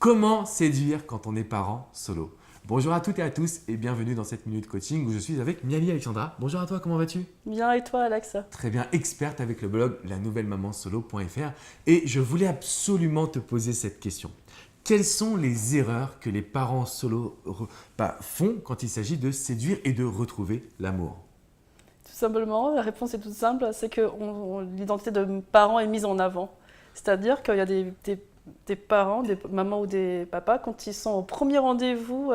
Comment séduire quand on est parent solo? Bonjour à toutes et à tous et bienvenue dans cette minute coaching où je suis avec Miali Alexandra. Bonjour à toi, comment vas-tu? Bien et toi Alex? Très bien, experte avec le blog lanouvellemaman-solo.fr et je voulais absolument te poser cette question. Quelles sont les erreurs que les parents solo font quand il s'agit de séduire et de retrouver l'amour? Tout simplement, la réponse est toute simple, c'est que l'identité de parent est mise en avant. C'est-à-dire qu'il y a des parents, des mamans ou des papas, quand ils sont au premier rendez-vous,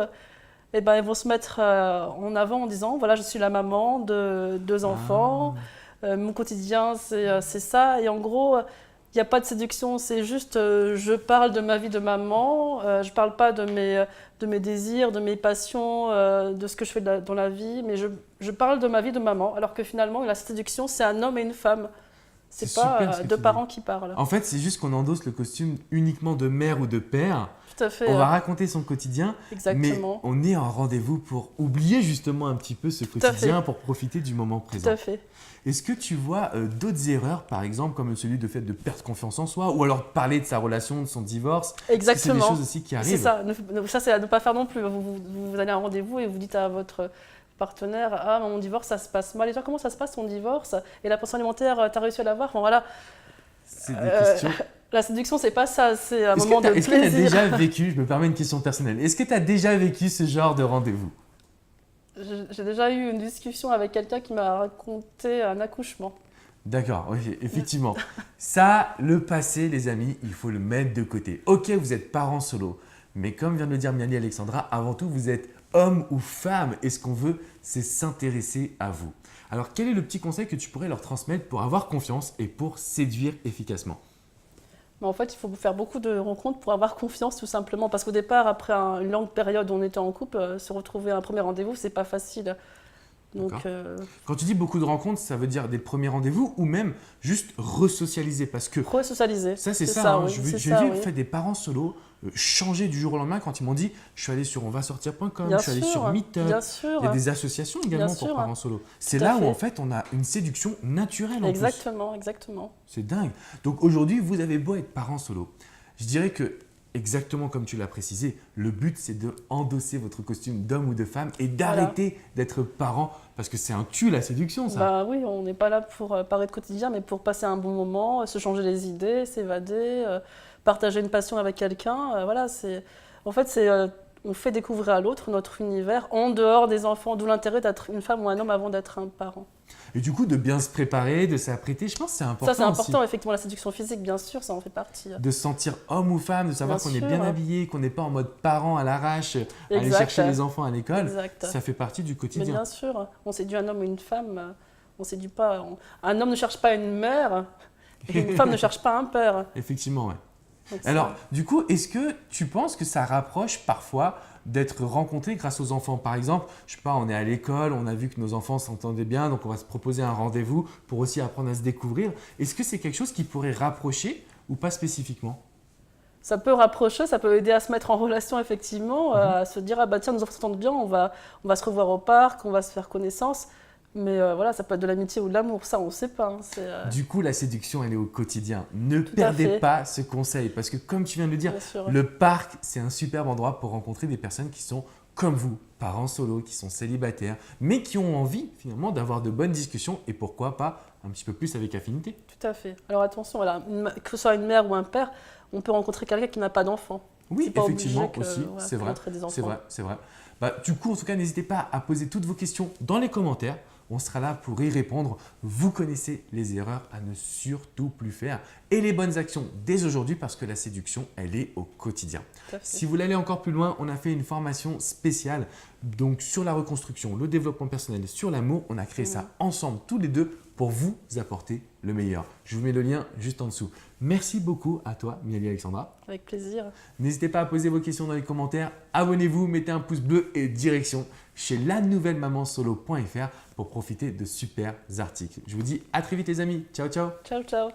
ils vont se mettre en avant en disant « voilà, je suis la maman de 2 enfants, mon quotidien c'est ça ». Et en gros, il n'y a pas de séduction, c'est juste je parle de ma vie de maman, je ne parle pas de mes désirs, de mes passions, de ce que je fais dans la vie, mais je parle de ma vie de maman, alors que finalement la séduction c'est un homme et une femme. C'est pas deux parents qui parlent. En fait, c'est juste qu'on endosse le costume uniquement de mère ou de père. Tout à fait. On va raconter son quotidien, Exactement. mais on est en rendez-vous pour oublier justement un petit peu ce quotidien pour profiter du moment présent. Tout à fait. Est-ce que tu vois d'autres erreurs, par exemple, comme celui de fait de perdre confiance en soi, ou alors parler de sa relation, de son divorce? Exactement. C'est des choses aussi qui arrivent. C'est ça. Ça, c'est à ne pas faire non plus. Vous allez à un rendez-vous et vous dites à votre partenaire, ah, mon divorce, ça se passe mal. Et toi, comment ça se passe ton divorce? Et la pension alimentaire, tu as réussi à l'avoir? Enfin, voilà. C'est des questions. La séduction, c'est pas ça, c'est un moment de plaisir. Est-ce que tu as déjà vécu, je me permets une question personnelle, est-ce que tu as déjà vécu ce genre de rendez-vous? J'ai déjà eu une discussion avec quelqu'un qui m'a raconté un accouchement. D'accord, oui, effectivement. Ça, le passé, les amis, il faut le mettre de côté. Ok, vous êtes parents solo, mais comme vient de le dire Miali Alexandra, avant tout, vous êtes homme ou femme et ce qu'on veut, c'est s'intéresser à vous. Alors, quel est le petit conseil que tu pourrais leur transmettre pour avoir confiance et pour séduire efficacement? Mais en fait, il faut faire beaucoup de rencontres pour avoir confiance, tout simplement. Parce qu'au départ, après une longue période où on était en couple, se retrouver à un premier rendez-vous, c'est pas facile. Donc, quand tu dis beaucoup de rencontres, ça veut dire des premiers rendez-vous ou même juste resocialiser parce que resocialiser. Ça, c'est ça. Hein. Oui, J'ai vu des parents solo changer du jour au lendemain quand ils m'ont dit je suis allé sur onvasortir.com, je suis allé sur Meetup. Bien sûr. Il y a des associations également pour parents solo. C'est là où en fait on a une séduction naturelle en Exactement, exactement. C'est dingue. Donc aujourd'hui, vous avez beau être parents solo. Je dirais que exactement comme tu l'as précisé, le but c'est de endosser votre costume d'homme ou de femme et d'arrêter d'être parent parce que c'est un tue la séduction ça. Bah oui, on n'est pas là pour parler de quotidien mais pour passer un bon moment, se changer les idées, s'évader, partager une passion avec quelqu'un. Voilà, en fait on fait découvrir à l'autre notre univers en dehors des enfants, d'où l'intérêt d'être une femme ou un homme avant d'être un parent. Et du coup, de bien se préparer, de s'apprêter, je pense que c'est important. Ça, c'est important, aussi. Effectivement, la séduction physique, bien sûr, ça en fait partie. De se sentir homme ou femme, de savoir qu'on est bien habillé, qu'on n'est pas en mode parent à l'arrache, aller chercher les enfants à l'école. Ça fait partie du quotidien. Mais bien sûr, on séduit un homme ou une femme, on séduit pas. Un homme ne cherche pas une mère et une femme ne cherche pas un père. Effectivement, ouais. Alors, du coup, est-ce que tu penses que ça rapproche parfois d'être rencontré grâce aux enfants? Par exemple, je sais pas, on est à l'école, on a vu que nos enfants s'entendaient bien, donc on va se proposer un rendez-vous pour aussi apprendre à se découvrir. Est-ce que c'est quelque chose qui pourrait rapprocher ou pas spécifiquement? Ça peut rapprocher, ça peut aider à se mettre en relation effectivement, à se dire ah bah tiens, nos enfants s'entendent bien, on va se revoir au parc, on va se faire connaissance. Mais voilà, ça peut être de l'amitié ou de l'amour, ça on ne sait pas. Du coup, la séduction, elle est au quotidien. Ne perdez pas ce conseil parce que comme tu viens de le dire, le parc, c'est un superbe endroit pour rencontrer des personnes qui sont comme vous, parents solo, qui sont célibataires, mais qui ont envie finalement d'avoir de bonnes discussions et pourquoi pas un petit peu plus avec affinité. Tout à fait. Alors attention, voilà, que ce soit une mère ou un père, on peut rencontrer quelqu'un qui n'a pas d'enfant. Oui, effectivement, aussi, c'est vrai. C'est vrai. Du coup, en tout cas, n'hésitez pas à poser toutes vos questions dans les commentaires. On sera là pour y répondre. Vous connaissez les erreurs à ne surtout plus faire et les bonnes actions dès aujourd'hui parce que la séduction, elle est au quotidien. Si vous voulez aller encore plus loin, on a fait une formation spéciale donc sur la reconstruction, le développement personnel, sur l'amour. On a créé ça ensemble tous les deux pour vous apporter le meilleur. Je vous mets le lien juste en dessous. Merci beaucoup à toi, Miali Alexandra. Avec plaisir. N'hésitez pas à poser vos questions dans les commentaires. Abonnez-vous, mettez un pouce bleu et direction chez lanouvellemaman-solo.fr pour profiter de super articles. Je vous dis à très vite les amis. Ciao, ciao. Ciao, ciao.